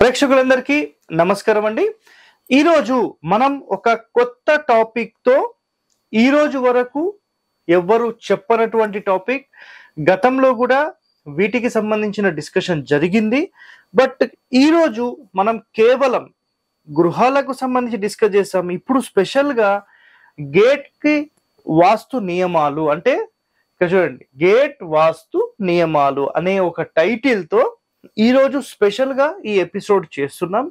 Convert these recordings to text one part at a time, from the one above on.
ప్రేక్షకులందరికీ నమస్కారం అండి. ఈరోజు మనం ఒక కొత్త టాపిక్ తో ఈరోజు వరకు ఎవ్వరు చెప్పనటువంటి టాపిక్. గతంలో కూడా వీటికి సంబంధించిన డిస్కషన్ జరిగింది. బట్ ఈరోజు మనం కేవలం గృహాలకు సంబంధించి డిస్కస్ చేస్తాం. ఇప్పుడు స్పెషల్గా గేట్ కి వాస్తు నియమాలు, అంటే ఇక్కడ చూడండి, గేట్ వాస్తు నియమాలు అనే ఒక టైటిల్ తో ఈరోజు స్పెషల్ గా ఈ ఎపిసోడ్ చేస్తున్నాం.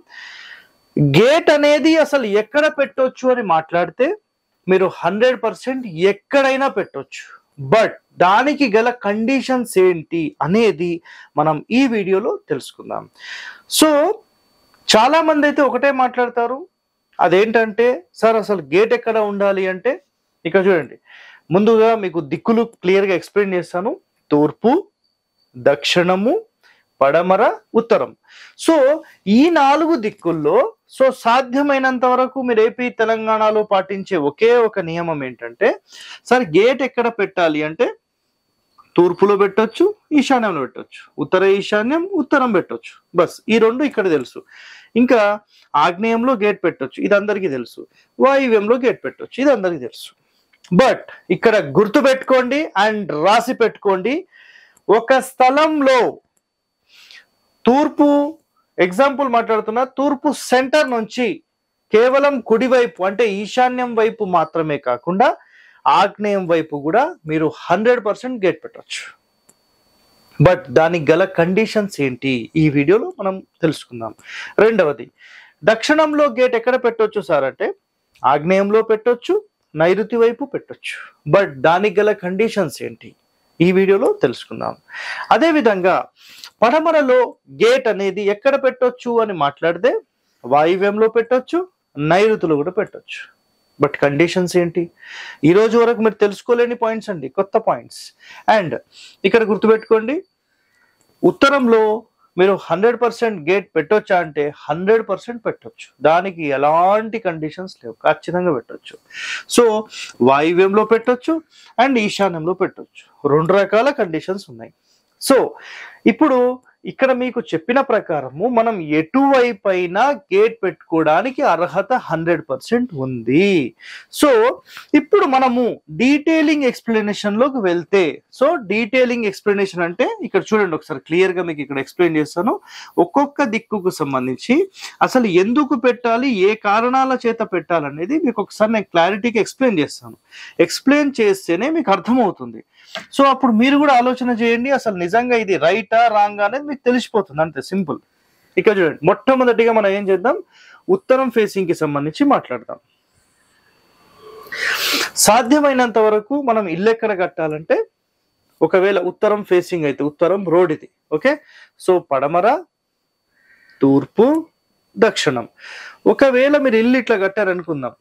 గేట్ అనేది అసలు ఎక్కడ పెట్టొచ్చు అని మాట్లాడితే మీరు 100% ఎక్కడైనా పెట్టొచ్చు. బట్ దానికి గల కండిషన్స్ ఏంటి అనేది మనం ఈ వీడియోలో తెలుసుకుందాం. సో చాలా మంది అయితే ఒకటే మాట్లాడతారు, అదేంటంటే సార్ అసలు గేట్ ఎక్కడ ఉండాలి అంటే, ఇక్కడ చూడండి, ముందుగా మీకు దిక్కులు క్లియర్గా ఎక్స్ప్లెయిన్ చేస్తాను. తూర్పు, దక్షిణము, పడమర, ఉత్తరం. సో ఈ 4 దిక్కుల్లో సో సాధ్యమైనంత వరకు మీరు ఏపీ తెలంగాణలో పాటించే ఒకే ఒక నియమం ఏంటంటే, సార్ గేట్ ఎక్కడ పెట్టాలి అంటే తూర్పులో పెట్టొచ్చు, ఈశాన్యంలో పెట్టొచ్చు, ఉత్తర ఈశాన్యం, ఉత్తరం పెట్టొచ్చు. బస్ ఈ 2 ఇక్కడ తెలుసు. ఇంకా ఆగ్నేయంలో గేట్ పెట్టొచ్చు, ఇది అందరికీ తెలుసు. వాయువ్యంలో గేట్ పెట్టొచ్చు, ఇది అందరికీ తెలుసు. బట్ ఇక్కడ గుర్తు పెట్టుకోండి అండ్ రాసి పెట్టుకోండి, ఒక స్థలంలో తూర్పు, ఎగ్జాంపుల్ మాట్లాడుతున్నా, తూర్పు సెంటర్ నుంచి కేవలం కుడివైపు అంటే ఈశాన్యం వైపు మాత్రమే కాకుండా ఆగ్నేయం వైపు కూడా మీరు 100% గేట్ పెట్టవచ్చు. బట్ దానికి గల కండిషన్స్ ఏంటి ఈ వీడియోలో మనం తెలుసుకుందాం. రెండవది, దక్షిణంలో గేట్ ఎక్కడ పెట్టొచ్చు సార్ అంటే ఆగ్నేయంలో పెట్టొచ్చు, నైరుతి వైపు పెట్టొచ్చు. బట్ దానికి గల కండిషన్స్ ఏంటి ఈ వీడియోలో తెలుసుకుందాం. అదేవిధంగా పడమరలో గేట్ అనేది ఎక్కడ పెట్టొచ్చు అని మాట్లాడితే వాయువ్యంలో పెట్టొచ్చు, నైరుతిలో కూడా పెట్టొచ్చు. బట్ కండిషన్స్ ఏంటి ఈ రోజు వరకు మీరు తెలుసుకోలేని పాయింట్స్ అండి, కొత్త పాయింట్స్. అండ్ ఇక్కడ గుర్తుపెట్టుకోండి, ఉత్తరంలో మీరు 100% గేట్ పెట్టొచ్చా అంటే 100% పెట్టొచ్చు, దానికి ఎలాంటి కండిషన్స్ లేవు, ఖచ్చితంగా పెట్టొచ్చు. సో వాయువ్యంలో పెట్టొచ్చు అండ్ ఈశాన్యంలో పెట్టొచ్చు, 2 రకాల కండిషన్స్ ఉన్నాయి. సో ఇప్పుడు ఇక్కడ మీకు చెప్పిన ప్రకారము మనం ఎటువైపైనా గేట్ పెట్టుకోవడానికి అర్హత 100% ఉంది. సో ఇప్పుడు మనము డీటెయిలింగ్ ఎక్స్ప్లెనేషన్ లోకి వెళ్తే, సో డీటెయిలింగ్ ఎక్స్ప్లెనేషన్ అంటే ఇక్కడ చూడండి, ఒకసారి క్లియర్ గా మీకు ఇక్కడ ఎక్స్ప్లెయిన్ చేస్తాను. ఒక్కొక్క దిక్కుకు సంబంధించి అసలు ఎందుకు పెట్టాలి, ఏ కారణాల చేత పెట్టాలనేది మీకు ఒకసారి నేను క్లారిటీగా ఎక్స్ప్లెయిన్ చేస్తాను. ఎక్స్ప్లెయిన్ చేస్తేనే మీకు అర్థమవుతుంది. సో అప్పుడు మీరు కూడా ఆలోచన చేయండి, అసలు నిజంగా ఇది రైటా రాంగా అనేది మీకు తెలిసిపోతుంది, అంతే సింపుల్. ఇక్కడ చూడండి, మొట్టమొదటిగా మనం ఏం చేద్దాం, ఉత్తరం ఫేసింగ్ కి సంబంధించి మాట్లాడదాం. సాధ్యమైనంత వరకు మనం ఇల్లు ఎక్కడ కట్టాలంటే, ఒకవేళ ఉత్తరం ఫేసింగ్ అయితే ఉత్తరం రోడ్ ఇది, ఓకే. సో పడమర, తూర్పు, దక్షిణం. ఒకవేళ మీరు ఇల్లు ఇట్లా కట్టారనుకుందాం,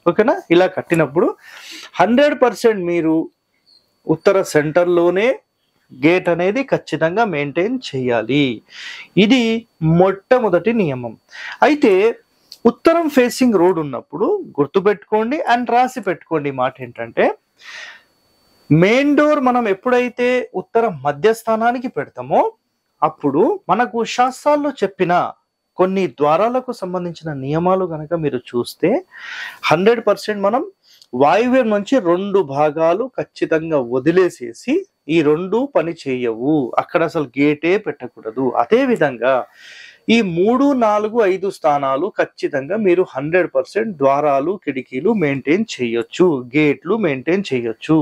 ఓకేనా, ఇలా కట్టినప్పుడు 100% మీరు ఉత్తర సెంటర్లోనే గేట్ అనేది ఖచ్చితంగా మెయింటైన్ చేయాలి. ఇది మొట్టమొదటి నియమం. అయితే ఉత్తరం ఫేసింగ్ రోడ్ ఉన్నప్పుడు గుర్తుపెట్టుకోండి అండ్ రాసి పెట్టుకోండి మాట ఏంటంటే, మెయిన్ డోర్ మనం ఎప్పుడైతే ఉత్తర మధ్యస్థానానికి పెడతామో అప్పుడు మనకు శాస్త్రాల్లో చెప్పిన కొన్ని ద్వారాలకు సంబంధించిన నియమాలు కనుక మీరు చూస్తే 100% మనం వాయువ్యం నుంచి 2 భాగాలు ఖచ్చితంగా వదిలేసేసి ఈ 2 పని చేయవు, అక్కడ అసలు గేటే పెట్టకూడదు. అదే విధంగా ఈ 3, 4, 5 స్థానాలు ఖచ్చితంగా మీరు 100% ద్వారాలు, కిటికీలు మెయింటైన్ చేయొచ్చు, గేట్లు మెయింటైన్ చేయొచ్చు.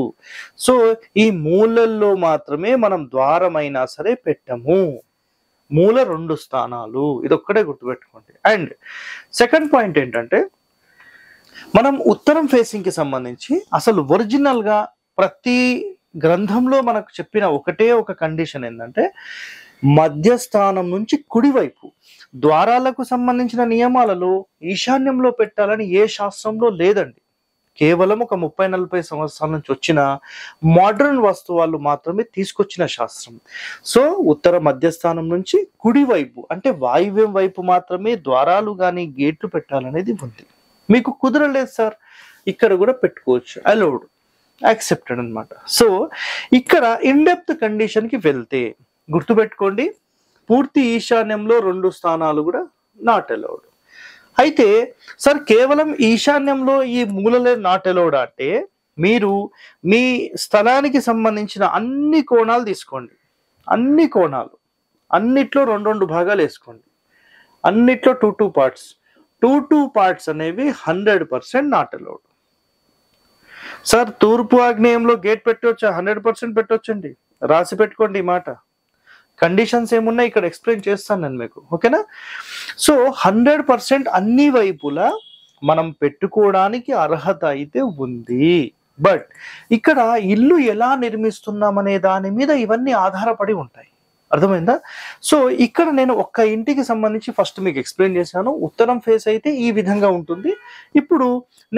సో ఈ మూలల్లో మాత్రమే మనం ద్వారమైనా సరే పెట్టము, మూల 2 స్థానాలు, ఇదొక్కడే గుర్తుపెట్టుకోండి. అండ్ సెకండ్ పాయింట్ ఏంటంటే, మనం ఉత్తరం ఫేసింగ్ కి సంబంధించి అసలు ఒరిజినల్ గా ప్రతి గ్రంథంలో మనకు చెప్పిన ఒకటే ఒక కండిషన్ ఏంటంటే, మధ్యస్థానం నుంచి కుడివైపు ద్వారాలకు సంబంధించిన నియమాలలో ఈశాన్యంలో పెట్టాలని ఏ శాస్త్రంలో లేదండి. కేవలం ఒక 30-40 సంవత్సరాల నుంచి వచ్చిన మోడర్న్ వస్తువులు మాత్రమే తీసుకొచ్చిన శాస్త్రం. సో ఉత్తర మధ్యస్థానం నుంచి కుడివైపు అంటే వాయువ్యం వైపు మాత్రమే ద్వారాలు కానీ గేట్లు పెట్టాలనేది ఉంది. మీకు కుదరలేదు సార్, ఇక్కడ కూడా పెట్టుకోవచ్చు, అలౌడ్, యాక్సెప్టెడ్ అనమాట. సో ఇక్కడ ఇన్ డెప్త్ కండిషన్ కి వెళ్తే గుర్తుపెట్టుకోండి, పూర్తి ఈశాన్యంలో 2 స్థానాలు కూడా నాట్ అలౌడ్. అయితే సార్ కేవలం ఈశాన్యంలో ఈ మూలలే నాట్ అలౌడ్ అంటే మీరు మీ స్థలానికి సంబంధించిన అన్ని కోణాలు తీసుకోండి, అన్ని కోణాలు అన్నిట్లో 2 భాగాలు వేసుకోండి, అన్నిట్లో 2 పార్ట్స్. 2 పార్ట్స్ అనేవి 100% నాట్ అలౌడ్. సార్ తూర్పు ఆగ్నేయంలో గేట్ పెట్టవచ్చా? 100% పెట్టవచ్చండి, రాసి పెట్టుకోండి ఈ మాట. కండిషన్స్ ఏమున్నాయి ఇక్కడ ఎక్స్ప్లెయిన్ చేస్తాను నేను మీకు, ఓకేనా? సో 100% అన్ని వైపులా మనం పెట్టుకోవడానికి అర్హత అయితే ఉంది. బట్ ఇక్కడ ఇల్లు ఎలా నిర్మిస్తున్నాం అనే దాని మీద ఇవన్నీ ఆధారపడి ఉంటాయి, అర్థమైందా? సో ఇక్కడ నేను ఒక్క ఇంటికి సంబంధించి ఫస్ట్ మీకు ఎక్స్ప్లెయిన్ చేశాను. ఉత్తరం ఫేస్ అయితే ఈ విధంగా ఉంటుంది. ఇప్పుడు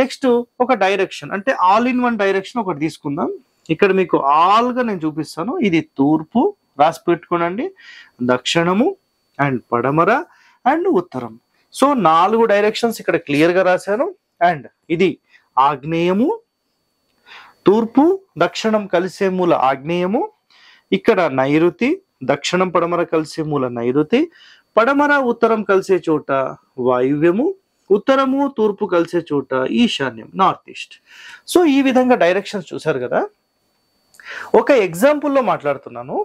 నెక్స్ట్ ఒక డైరెక్షన్ అంటే ఆల్ ఇన్ వన్ డైరెక్షన్ ఒకటి తీసుకుందాం. ఇక్కడ మీకు ఆల్గా నేను చూపిస్తాను. ఇది తూర్పు రాసి పెట్టుకోనండి, దక్షిణము అండ్ పడమర అండ్ ఉత్తరం. సో 4 డైరెక్షన్స్ ఇక్కడ క్లియర్ గా రాశాను. అండ్ ఇది ఆగ్నేయము, తూర్పు దక్షిణం కలిసే మూల ఆగ్నేయము, ఇక్కడ నైరుతి, దక్షిణం పడమర కలిసే మూల నైరుతి, పడమర ఉత్తరం కలిసే చోట వాయువ్యము, ఉత్తరము తూర్పు కలిసే చోట ఈశాన్యం నార్త్ ఈస్ట్. సో ఈ విధంగా డైరెక్షన్స్ చూసారు కదా. ఒక ఎగ్జాంపుల్లో మాట్లాడుతున్నాను.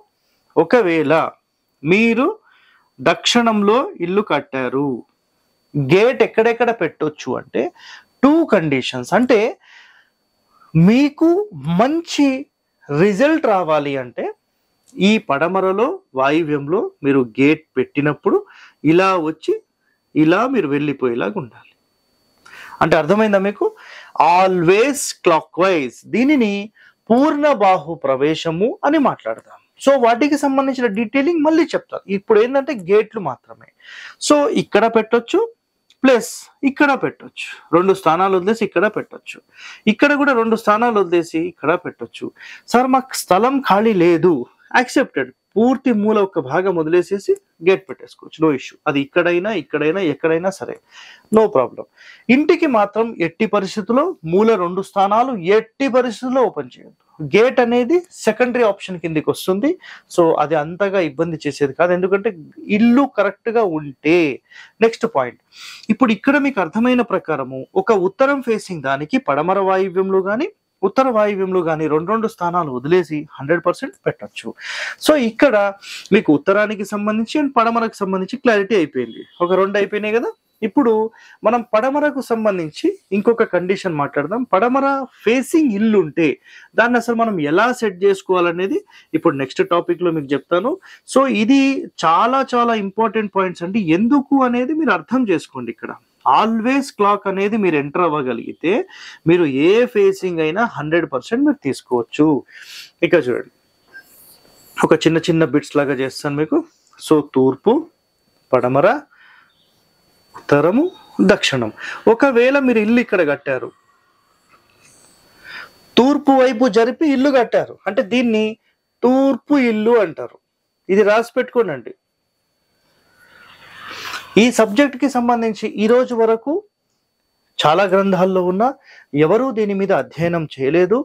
ఒకవేళ మీరు దక్షిణంలో ఇల్లు కట్టారు, గేట్ ఎక్కడెక్కడ పెట్టొచ్చు అంటే 2 కండిషన్స్. అంటే మీకు మంచి రిజల్ట్ రావాలి అంటే ఈ పడమరలో వాయువ్యంలో మీరు గేట్ పెట్టినప్పుడు ఇలా వచ్చి ఇలా మీరు వెళ్ళిపోయేలాగా ఉండాలి. అంటే అర్థమైందా మీకు? Always clock wise. దీనిని పూర్ణ బాహు ప్రవేశము అని మాట్లాడదాం. సో వాటికి సంబంధించిన డీటెయిలింగ్ మళ్ళీ చెప్తాను. ఇప్పుడు ఏంటంటే గేట్లు మాత్రమే. సో ఇక్కడ పెట్టొచ్చు, ప్లస్ ఇక్కడ పెట్టొచ్చు. 2 స్థానాలు వదిలేసి ఇక్కడ పెట్టొచ్చు, ఇక్కడ కూడా 2 స్థానాలు వదిలేసి ఇక్కడ పెట్టొచ్చు. సార్ మాకు స్థలం ఖాళీ లేదు, యాక్సెప్టెడ్. పూర్తి మూల ఒక భాగం వదిలేసేసి గేట్ పెట్టేసుకోవచ్చు, నో ఇష్యూ. అది ఇక్కడైనా ఇక్కడైనా ఎక్కడైనా సరే, నో ప్రాబ్లం. ఇంటికి మాత్రం ఎట్టి పరిస్థితుల్లో మూల 2 స్థానాలు ఎట్టి పరిస్థితుల్లో ఓపెన్ చేయొద్దు. గేట్ అనేది సెకండరీ ఆప్షన్ కిందకి వస్తుంది. సో అది అంతగా ఇబ్బంది చేసేది కాదు, ఎందుకంటే ఇల్లు కరెక్ట్ గా ఉంటే. నెక్స్ట్ పాయింట్, ఇప్పుడు ఇక్కడ మీకు అర్థమైన ప్రకారము ఒక ఉత్తరం ఫేసింగ్ దానికి పడమర వాయువ్యంలో కానీ ఉత్తర వాయువ్యంలో కానీ 2 స్థానాలు వదిలేసి 100% పెట్టచ్చు. సో ఇక్కడ మీకు ఉత్తరానికి సంబంధించి అండ్ పడమరకు సంబంధించి క్లారిటీ అయిపోయింది. ఒక 2 అయిపోయినాయి కదా. ఇప్పుడు మనం పడమరకు సంబంధించి ఇంకొక కండిషన్ మాట్లాడదాం. పడమర ఫేసింగ్ ఇల్లు ఉంటే దాన్ని అసలు మనం ఎలా సెట్ చేసుకోవాలనేది ఇప్పుడు నెక్స్ట్ టాపిక్ లో మీకు చెప్తాను. సో ఇది చాలా చాలా ఇంపార్టెంట్ పాయింట్స్ అండి. ఎందుకు అనేది మీరు అర్థం చేసుకోండి. ఇక్కడ ఆల్వేస్ క్లాక్ అనేది మీరు ఎంటర్ అవ్వగలిగితే మీరు ఏ ఫేసింగ్ అయినా 100% మీరు తీసుకోవచ్చు. ఇక చూడండి, ఒక చిన్న చిన్న బిట్స్ లాగా చేస్తాను మీకు. సో తూర్పు, పడమర, ఉత్తరము, దక్షిణం. ఒకవేళ మీరు ఇల్లు ఇక్కడ కట్టారు, తూర్పు వైపు జరిపి ఇల్లు కట్టారు అంటే దీన్ని తూర్పు ఇల్లు అంటారు. ఇది రాసి పెట్టుకోనండి. ఈ సబ్జెక్ట్ కి సంబంధించి ఈ రోజు వరకు చాలా గ్రంథాల్లో ఉన్న ఎవరూ దీని మీద అధ్యయనం చేయలేదు.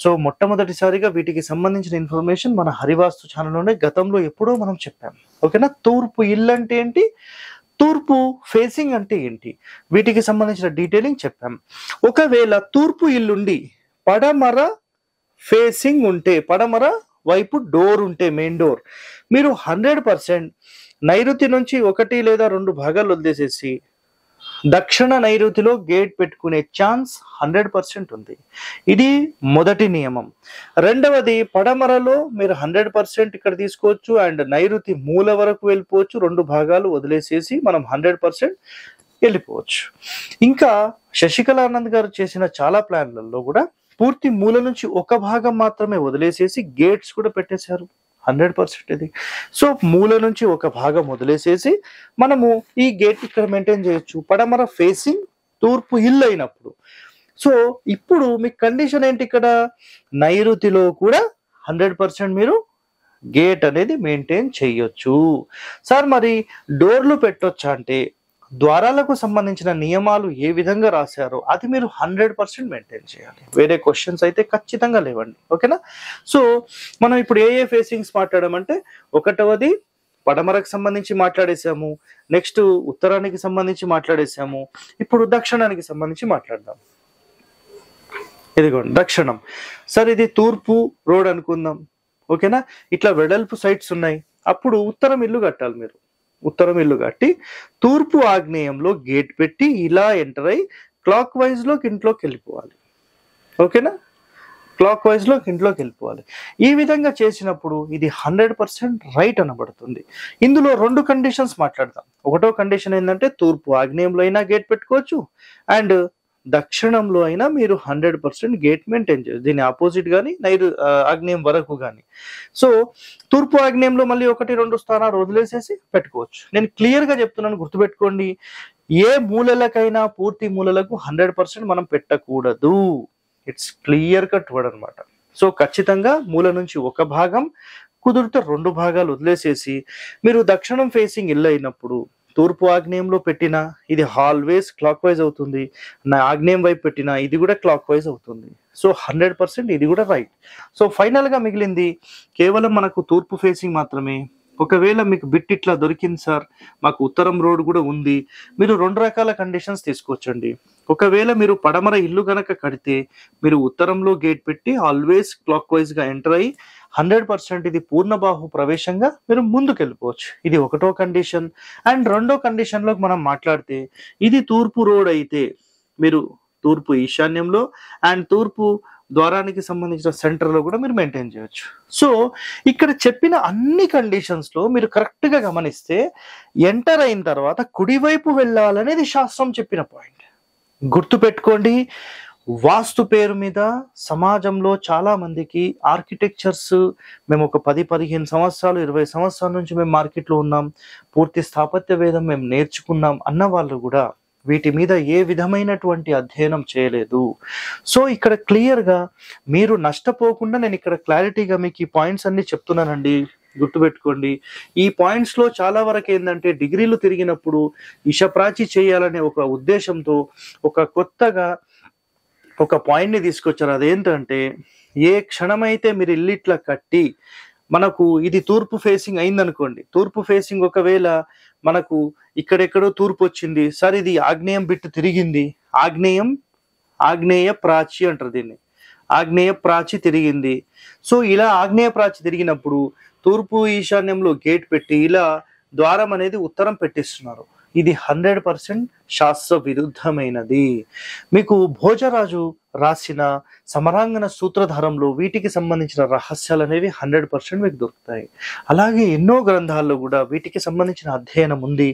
సో మొట్టమొదటిసారిగా వీటికి సంబంధించిన ఇన్ఫర్మేషన్ మన హరివాస్తు ఛానల్లోనే గతంలో ఎప్పుడో మనం చెప్పాం, ఓకేనా? తూర్పు ఇల్లు అంటే ఏంటి, తూర్పు ఫేసింగ్ అంటే ఏంటి, వీటికి సంబంధించిన డీటెయిలింగ్ చెప్పాం. ఒకవేళ తూర్పు ఇల్లుండి పడమర ఫేసింగ్ ఉంటే, పడమర వైపు డోర్ ఉంటే, మెయిన్ డోర్, మీరు 100% నైరుతి నుంచి 1 లేదా 2 భాగాలు వదిలేసేసి దక్షిణ నైరుతిలో గేట్ పెట్టుకునే ఛాన్స్ 100% ఉంది. ఇది మొదటి నియమం. రెండవది, పడమరలో మీరు 100% ఇక్కడ తీసుకోవచ్చు అండ్ నైరుతి మూల వరకు వెళ్ళిపోవచ్చు. 2 భాగాలు వదిలేసేసి మనం 100% వెళ్ళిపోవచ్చు. ఇంకా శశికళానంద్ గారు చేసిన చాలా ప్లాన్లలో కూడా పూర్తి మూల నుంచి ఒక భాగం మాత్రమే వదిలేసేసి గేట్స్ కూడా పెట్టేశారు 100% ఇది. సో మూల నుంచి ఒక భాగం వదిలేసేసి మనము ఈ గేట్ ఇక్కడ మెయింటైన్ చేయొచ్చు పడమర ఫేసింగ్ తూర్పు ఇల్లు అయినప్పుడు. సో ఇప్పుడు మీ కండిషన్ ఏంటి, ఇక్కడ నైరుతిలో కూడా 100% మీరు గేట్ అనేది మెయింటైన్ చేయొచ్చు. సార్ మరి డోర్లు పెట్టొచ్చా అంటే ద్వారాలకు సంబంధించిన నియమాలు ఏ విధంగా రాశారో అది మీరు 100% మెయింటైన్ చేయాలి. వేరే క్వశ్చన్స్ అయితే ఖచ్చితంగా లేవండి, ఓకేనా? సో మనం ఇప్పుడు ఏ ఫేసింగ్స్ మాట్లాడమంటే, ఒకటవది పడమరకు సంబంధించి మాట్లాడేసాము, నెక్స్ట్ ఉత్తరానికి సంబంధించి మాట్లాడేసాము, ఇప్పుడు దక్షిణానికి సంబంధించి మాట్లాడదాం. ఇదిగోండి దక్షిణం. సార్ ఇది తూర్పు రోడ్ అనుకుందాం, ఓకేనా. ఇట్లా వెడల్పు సైట్స్ ఉన్నాయి. అప్పుడు ఉత్తరం ఇల్లు కట్టాలి మీరు. ఉత్తరం ఇల్లు కట్టి తూర్పు ఆగ్నేయంలో గేట్ పెట్టి ఇలా ఎంటర్ అయ్యి క్లాక్ వైజ్ లోకి ఇంట్లోకి వెళ్ళిపోవాలి, ఓకేనా. క్లాక్ వైజ్ లోకి ఇంట్లోకి వెళ్ళిపోవాలి. ఈ విధంగా చేసినప్పుడు ఇది 100% రైట్ అనబడుతుంది. ఇందులో 2 కండిషన్స్ మాట్లాడదాం. ఒకటో కండిషన్ ఏంటంటే తూర్పు ఆగ్నేయంలో అయినా గేట్ పెట్టుకోవచ్చు, అండ్ దక్షిణంలో అయినా మీరు 100% గేట్ మెయింటైన్ చేయొచ్చు, దీని ఆపోజిట్ కానీ ఆగ్నేయం వరకు కానీ. సో తూర్పు ఆగ్నేయంలో మళ్ళీ 1-2 స్థానాలు వదిలేసేసి పెట్టుకోవచ్చు. నేను క్లియర్ గా చెప్తున్నాను, గుర్తుపెట్టుకోండి. ఏ మూలలకైనా పూర్తి మూలలకు 100% మనం పెట్టకూడదు. ఇట్స్ క్లియర్ కట్ వర్డ్ అనమాట. సో ఖచ్చితంగా మూల నుంచి ఒక భాగం, కుదిరితే 2 భాగాలు వదిలేసేసి మీరు దక్షిణం ఫేసింగ్ ఇల్లు అయినప్పుడు తూర్పు ఆగ్నేయంలో పెట్టినా ఇది ఆల్వేస్ క్లాక్ వైజ్ అవుతుంది, నా ఆగ్నేయం వైపు పెట్టినా ఇది కూడా క్లాక్ వైజ్ అవుతుంది. సో 100% ఇది కూడా రైట్. సో ఫైనల్ గా మిగిలింది కేవలం మనకు తూర్పు ఫేసింగ్ మాత్రమే. ఒకవేళ మీకు బిట్ ఇట్లా దొరికింది సార్, మాకు ఉత్తరం రోడ్ కూడా ఉంది, మీరు 2 రకాల కండిషన్స్ తీసుకోవచ్చండి. ఒకవేళ మీరు పడమర ఇల్లు గనక కడితే మీరు ఉత్తరంలో గేట్ పెట్టి ఆల్వేస్ క్లాక్ వైజ్ గా ఎంటర్ అయ్యి 100% ఇది పూర్ణబాహు ప్రవేశంగా మీరు ముందుకు వెళ్ళిపోవచ్చు. ఇది ఒకటో కండిషన్. అండ్ రెండో కండిషన్ లో మనం మాట్లాడితే ఇది తూర్పు రోడ్ అయితే మీరు తూర్పు ఈశాన్యంలో అండ్ తూర్పు ద్వారానికి సంబంధించిన సెంటర్ లో కూడా మీరు మెయింటైన్ చేయొచ్చు. సో ఇక్కడ చెప్పిన అన్ని కండిషన్స్ లో మీరు కరెక్ట్ గా గమనిస్తే ఎంటర్ అయిన తర్వాత కుడివైపు వెళ్ళాలనేది శాస్త్రం చెప్పిన పాయింట్. గుర్తు పెట్టుకోండి, వాస్తు పేరు మీద సమాజంలో చాలా మందికి ఆర్కిటెక్చర్స్, మేము ఒక 10-15 సంవత్సరాలు 20 సంవత్సరాల నుంచి మేము మార్కెట్లో ఉన్నాం, పూర్తి స్థాపత్య వేదం మేము నేర్చుకున్నాం అన్న వాళ్ళు కూడా వీటి మీద ఏ విధమైనటువంటి అధ్యయనం చేయలేదు. సో ఇక్కడ క్లియర్ గా మీరు నష్టపోకుండా నేను ఇక్కడ క్లారిటీగా మీకు ఈ పాయింట్స్ అన్ని చెప్తున్నానండి. గుర్తుపెట్టుకోండి, ఈ పాయింట్స్ లో చాలా వరకు ఏంటంటే డిగ్రీలు తిరిగినప్పుడు ఇషప్రాచి చేయాలనే ఒక ఉద్దేశంతో ఒక కొత్తగా ఒక పాయింట్ ని తీసుకొచ్చారు. అదేంటంటే ఏ క్షణమైతే మీరు ఇల్లు ఇట్లా కట్టి మనకు ఇది తూర్పు ఫేసింగ్ అయిందనుకోండి, తూర్పు ఫేసింగ్ ఒకవేళ మనకు ఇక్కడెక్కడో తూర్పు వచ్చింది సార్, ఇది ఆగ్నేయం బిట్టు తిరిగింది, ఆగ్నేయ ప్రాచి అంటారు దీన్ని, ఆగ్నేయ ప్రాచి తిరిగింది. సో ఇలా ఆగ్నేయ ప్రాచి తిరిగినప్పుడు తూర్పు ఈశాన్యంలో గేట్ పెట్టి ఇలా ద్వారం అనేది ఉత్తరం పెట్టిస్తున్నారు. ఇది 100% శాస్త్ర విరుద్ధమైనది. మీకు భోజరాజు రాసిన సమరాంగణ సూత్రధారంలో వీటికి సంబంధించిన రహస్యాలు అనేవి 100% మీకు దొరుకుతాయి. అలాగే ఎన్నో గ్రంథాల్లో కూడా వీటికి సంబంధించిన అధ్యయనం ఉంది.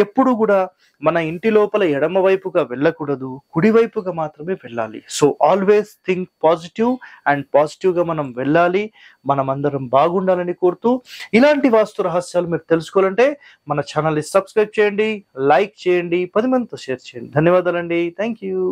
ఎప్పుడు కూడా మన ఇంటి లోపల ఎడమ వైపుగా వెళ్ళకూడదు, కుడివైపుగా మాత్రమే వెళ్ళాలి. So always think positive and positive గా మనం వెళ్ళాలి. మనం అందరం బాగుండాలని కోరుతూ ఇలాంటి వాస్తు రహస్యాలు మీరు తెలుసుకోవాలంటే మన ఛానల్ని సబ్స్క్రైబ్ చేయండి, లైక్ చేయండి, 10 మందితో షేర్ చేయండి. ధన్యవాదాలండి. Thank you.